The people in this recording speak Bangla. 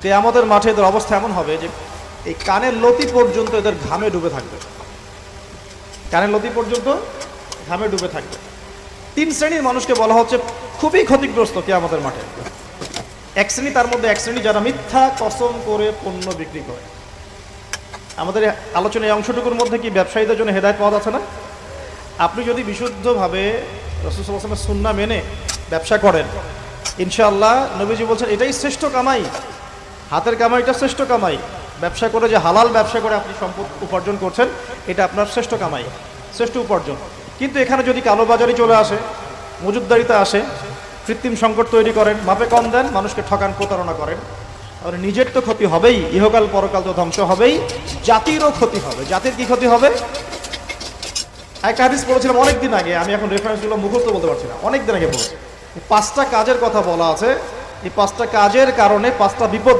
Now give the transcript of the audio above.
কিয়ামতের মাঠে এদের অবস্থা এমন হবে যে এই কানের লতি পর্যন্ত এদের ঘামে ডুবে থাকবে, কানের লতি পর্যন্ত ঘামে ডুবে থাকবে। তিন শ্রেণীর মানুষকে বলা হচ্ছে খুবই ক্ষতিগ্রস্ত কিয়ামতের মাঠে। এক শ্রেণী, তার মধ্যে এক শ্রেণী যারা মিথ্যা কসম করে পণ্য বিক্রি করে। আমাদের আলোচনা এই অংশটুকুর মধ্যে কি ব্যবসায়ীদের জন্য হেদায়েত পাওয়া যাচ্ছে না? আপনি যদি বিশুদ্ধভাবে রাসূল সাল্লাল্লাহু আলাইহি ওয়াসাল্লামের সুন্নাহ মেনে ব্যবসা করেন, ইনশাআল্লাহ নবীজি বলছেন এটাই শ্রেষ্ঠ কামাই, হাতের কামাইটা শ্রেষ্ঠ কামাই। ব্যবসা করে যে হালাল ব্যবসা করে আপনি সম্পদ উপার্জন করছেন, এটা আপনার শ্রেষ্ঠ কামাই, শ্রেষ্ঠ উপার্জন। কিন্তু এখানে যদি কালোবাজারি চলে আসে, মজুদদারিতে আসে, কৃত্রিম সংকট তৈরি করেন, মাপে কম দেন, মানুষকে ঠকান, প্রতারণা করেন, তাহলে নিজের তো ক্ষতি হবেই, ইহকাল পরকাল তো ধ্বংস হবেই, জাতিরও ক্ষতি হবে। জাতির কি ক্ষতি হবে? একটা হাদিস পড়েছিলাম অনেকদিন আগে, আমি এখন রেফারেন্সগুলো মুখস্থ বলতে পারছি না, অনেকদিন আগে বলছি। 5টা কাজের কথা বলা আছে, এই 5টা কাজের কারণে 5টা বিপদ